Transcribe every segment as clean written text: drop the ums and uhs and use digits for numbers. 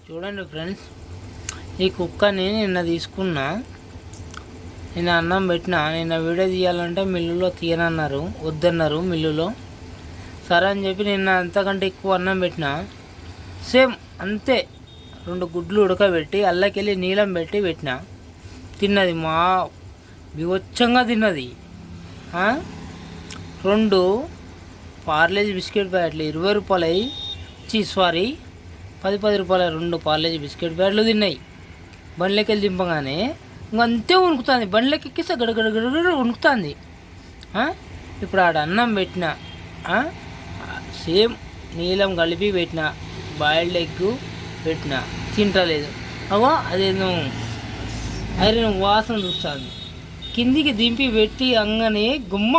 చూడండి ఫ్రెండ్స్, ఈ కుక్కని నిన్న తీసుకున్నా. నిన్న అన్నం పెట్టినా. నిన్న వీడియో తీయాలంటే మిల్లులో తీయనన్నారు, వద్దన్నారు మిల్లులో. సరే అని చెప్పి నిన్న అంతకంటే ఎక్కువ అన్నం పెట్టినా. సేమ్ అంతే, 2 గుడ్లు ఉడకబెట్టి అల్లకెళ్ళి నీలం పెట్టి పెట్టినా. తిన్నది, మా బివచ్చంగా తిన్నది. 2 పార్లేజీ బిస్కెట్ ప్యాకెట్లు 20 రూపాయలవి, సారీ 10 రూపాయల 2 పార్లేజీ బిస్కెట్ ప్యాకెట్లు తిన్నాయి. బండ్లకి వెళ్ళి దింపగానే ఇంక అంతే వణుకుతుంది. బండ్లకి ఎక్కిస్తే గడగడ వణుకుతుంది. ఇప్పుడు ఆడ అన్నం పెట్టిన, సేమ్ నీలం కలిపి పెట్టిన, బాయిల్డ్ ఎగ్ పెట్టిన, తింటలేదు. అవో అదేదో ఐరన్ వాసన చూస్తుంది. కిందికి దింపి పెట్టి అంగనే గుమ్మ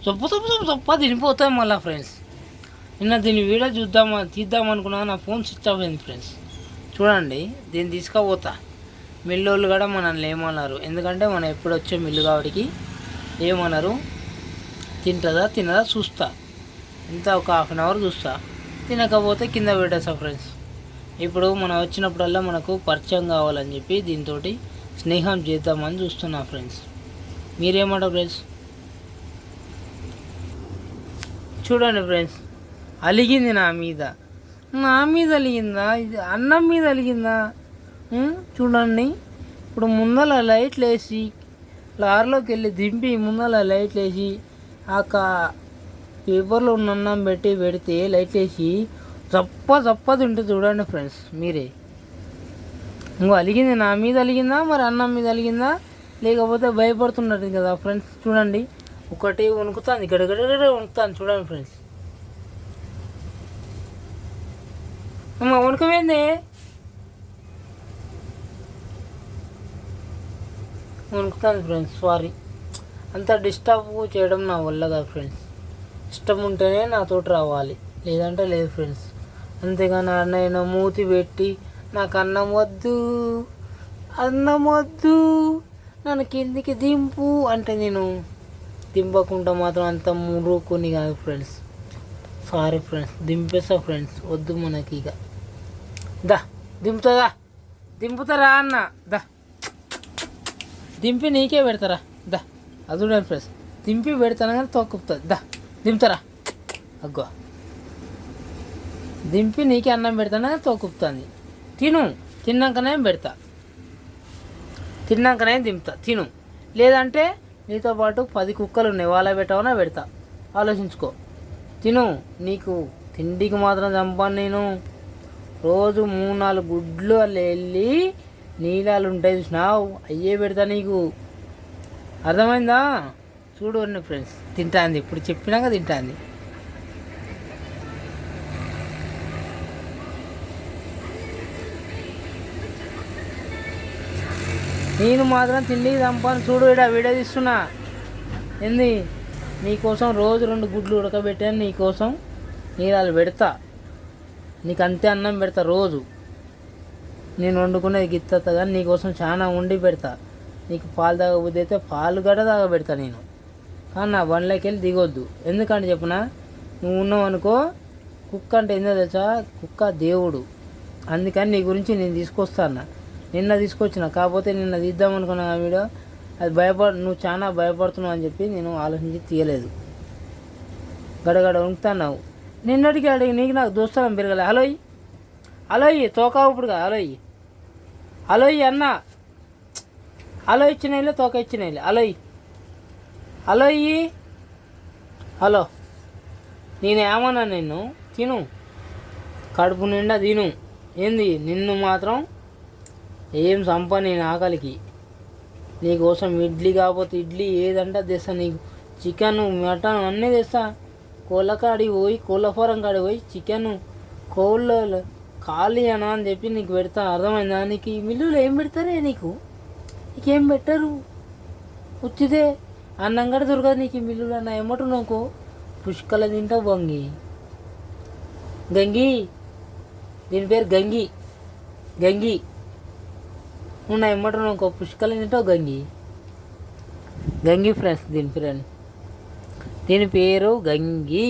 చొప్ప తినిపోతాయి మళ్ళీ ఫ్రెండ్స్. నిన్న దీని వీడియో తీద్దామనుకున్నా, నా ఫోన్ స్విచ్ ఆఫ్ అయింది ఫ్రెండ్స్. చూడండి, దీన్ని తీసుకుపోతా. మిల్లోళ్ళు కూడా మనల్ని ఏమన్నారు, ఎందుకంటే మనం ఎప్పుడు వచ్చే మిల్లు కాబట్టి ఏమన్నారు, తినదా చూస్తా. ఇంత ఒక ½ అన్ అవర్ చూస్తా. తినకపోతే కింద పెట్టేస్తా ఫ్రెండ్స్. ఇప్పుడు మనం వచ్చినప్పుడల్లా మనకు పరిచయం కావాలని చెప్పి దీంతో స్నేహం చేద్దామని చూస్తున్నా ఫ్రెండ్స్. మీరేమంటారు ఫ్రెండ్స్? చూడండి ఫ్రెండ్స్, అలిగింది నా మీద అలిగిందా, ఇది అన్నం మీద అలిగిందా? చూడండి, ఇప్పుడు ముందల లైట్లు వేసి లారీలోకి వెళ్ళి దింపి ముందల లైట్లు వేసి ఆ పేపర్లో ఉన్న అన్నం పెడితే లైట్లు వేసి చప్ప తింటే చూడండి ఫ్రెండ్స్ మీరే. ఇంకో అలిగింది నా మీద అలిగిందా, మరి అన్నం మీద అలిగిందా, లేకపోతే భయపడుతున్నట్టు కదా ఫ్రెండ్స్. చూడండి, ఒకటి వణుకుతుంది, గడగడ వణుకుతుంది. చూడండి ఫ్రెండ్స్, వణుకమైంది, వణుకుతుంది ఫ్రెండ్స్. సారీ, అంత డిస్టర్బ్ చేయడం నా వల్ల కాదు ఫ్రెండ్స్. ఇష్టం ఉంటేనే నాతోటి రావాలి, లేదంటే లేదు ఫ్రెండ్స్. అంతేగాని నేను మూతి పెట్టి నాకు అన్నం వద్దు నన్ను కిందికి దింపు అంటే నేను దింపకుండా మాత్రం అంత మురుకుని కాదు ఫ్రెండ్స్. సారీ ఫ్రెండ్స్, దింపేస్తా ఫ్రెండ్స్. వద్దు మనకి ఇక. దింపుతారా అన్న, దింపి నీకే పెడతారా, అది చూడండి ఫ్రెండ్స్. దింపి పెడతాను కానీ తొక్కుతుంది. దింపుతారా, అగ్గో దింపి నీకే అన్నం పెడతాను కానీ తొక్కుతుంది. తిన్నాకనే పెడతా, తిన్నాకనే దింపుతా. తిను, లేదంటే నీతో పాటు 10 కుక్కలు ఉన్నాయి, వాళ్ళ పెట్టవనా పెడతా. ఆలోచించుకో. తిను, నీకు తిండికి మాత్రం చంపాను నేను. రోజు 3-4 గుడ్లు వాళ్ళు వెళ్ళి నీళ్ళాలు ఉంటాయి చూసినావు, అయ్యే పెడతా నీకు. అర్థమైందా? చూడండి ఫ్రెండ్స్, తింటాంది. ఇప్పుడు చెప్పినాక తింటాంది. నేను మాత్రం తిండికి చంపాను. చూడు, ఇక్కడ వీడియో తీస్తున్నా. ఏంది, నీకోసం రోజు 2 గుడ్లు ఉడకబెట్టాను, నీకోసం నీళ్ళు పెడతా. నీకు అంతే అన్నం పెడతా రోజు. నేను వండుకునేది గిత్త కానీ నీకోసం చాలా వండి పెడతా. నీకు పాలు తాగబుద్ది అయితే పాలు గడ తాగబెడతా నేను. కానీ నా బండ్లోకి వెళ్ళి దిగొద్దు. ఎందుకంటే చెప్పునా, నువ్వు ఉన్నావు అనుకో, కుక్క అంటే ఏందో తెలుసా, కుక్క దేవుడు. అందుకని నీ గురించి నేను తీసుకొస్తాను. నిన్న తీసుకొచ్చిన, కాకపోతే నిన్న తీద్దామనుకున్నా వీడియో. అది నువ్వు చాలా భయపడుతున్నావు అని చెప్పి నేను ఆలోచించి తీయలేదు. గడగడ ఉంటున్నావు. నిన్నటికి అడిగి నీకు నాకు దోస్తానం పెరగలే. హలో తోక ఇప్పుడుగా. హలో అన్న, హలో ఇచ్చినలే, తోక ఇచ్చినలే. హలో నేనేమన్నా నిన్ను తిను, కడుపు నిండా తిను. ఏంది, నిన్ను మాత్రం ఏం సంప నేను ఆకలికి. నీకోసం ఇడ్లీ కాకపోతే ఇడ్లీ ఏదంటే తెస్తా. నీకు చికెన్, మటన్ అన్నీ తెస్తా. కోళ్ళ ఫారం కాడికి పోయి చికెన్, కోళ్ళ ఖాళీ అనా అని చెప్పి నీకు పెడతాను. అర్థమైందా? నీకు ఈ మిల్లులో ఏం పెడతారే, నీకేం పెట్టరు. వచ్చితే అన్నం కూడా దొరకదు నీకు ఈ మిల్లులో. అన్న ఏమంటు నువ్వు పుష్కల తింటావు. గంగి, దీని పేరు గంగి. నువ్వు నా ఏమంటారు నువ్వు పుష్కల తింటావు. గంగి ఫ్రెండ్స్, దీని పేరు గంగి.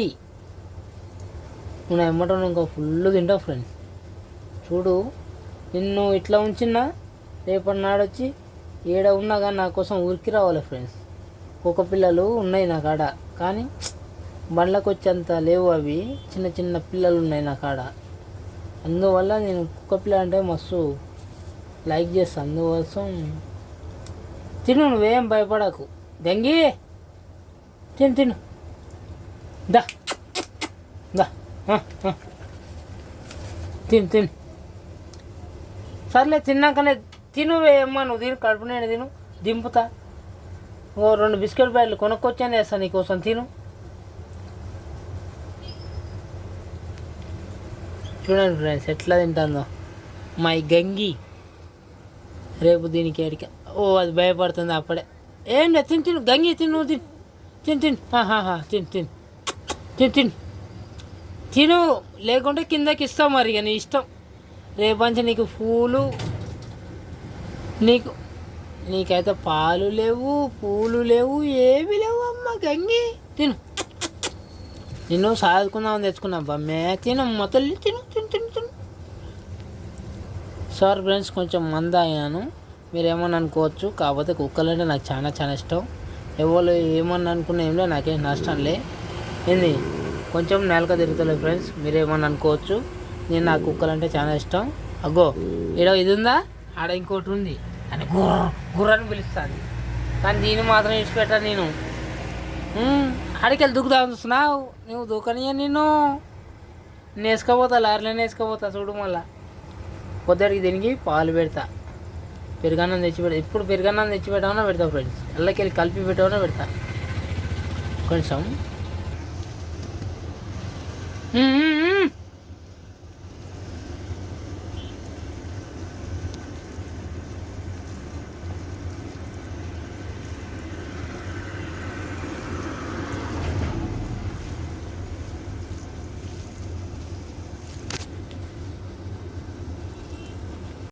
నువ్వు నా ఏమంటావు నువ్వు ఫుల్ తింటావు ఫ్రెండ్స్. చూడు, నిన్ను ఇట్లా ఉంచినా రేపటి నాడు వచ్చి ఏడ ఉన్నా కానీ నా కోసం ఊరికి రావాలి ఫ్రెండ్స్. కుక్క పిల్లలు ఉన్నాయి నా కాడ, కానీ బండ్లకు వచ్చేంత లేవు అవి. చిన్న చిన్న పిల్లలు ఉన్నాయి నా కాడ. అందువల్ల నేను కుక్క పిల్ల అంటే మస్తు లైక్ చేస్తాను. అందుకోసం తిను, నువ్వేం భయపడకు. గంగి తిను తిను, దా దా, తిను తిను. సర్లే తిన్నాకనే తినువేమ్మా, నువ్వు తిను, కడుపు నేను తిను, దింపుతా. ఓ 2 బిస్కెట్ ప్యాకెట్లు కొనుక్కొచ్చాను వేస్తాను నీకోసం, తిను. చూడండి ఫ్రెండ్స్ ఎట్లా తింటుందో మై గంగి. రేపు దీనికి ఏడిక అది భయపడుతుంది అప్పుడే. ఏం లేదు, తిను తిను గంగి, తిను, నువ్వు తిను, తిను తిను, తిను తిను తిను తిను తిను, లేకుంటే కిందకి ఇస్తావు మరి, ఇక నీ ఇష్టం. రేపంచి నీకు పూలు, నీకైతే పాలు లేవు, పూలు లేవు, ఏమి లేవు అమ్మ గంగి. తిను, నిన్ను సాదుకుందామని తెచ్చుకున్నా బమ్మే. తినమ్మ తల్లి, తిను తిను తిను తిను. సార్ ఫ్రెండ్స్, కొంచెం మంద అయ్యాను, మీరేమన్నా అనుకోవచ్చు. కాకపోతే కుక్కలు అంటే నాకు చాలా చాలా ఇష్టం. ఎవరు ఏమన్నా అనుకున్నా ఏం లేదు, నాకేం నష్టం లే. ఏంది కొంచెం నెలక తిరుగుతలేదు ఫ్రెండ్స్, మీరేమన్నా అనుకోవచ్చు. నేను నాకు కుక్కలు అంటే చాలా ఇష్టం. అగ్గో ఈడ ఇది ఉందా, ఆడ ఇంకోటి ఉంది అని గుర్రని పిలుస్తుంది, కానీ దీన్ని మాత్రం ఇచ్చిపెట్టా నేను. ఆడికెళ్ళి దూకుదామని చూస్తున్నావు నువ్వు, దూకనియా నిన్ను. నేసుకపోతా, లారీలో నేసుకపోతా చూడు. మళ్ళా పొద్దుడికి దీనికి పాలు పెడతా, పెరుగన్నం తెచ్చి పెడతా. ఇప్పుడు పెరుగన్నం తెచ్చి పెట్టామన్నా పెడతా ఫ్రెండ్స్, ఎల్లకెళ్ళి కలిపి పెట్టామన్నా పెడతా కొంచెం.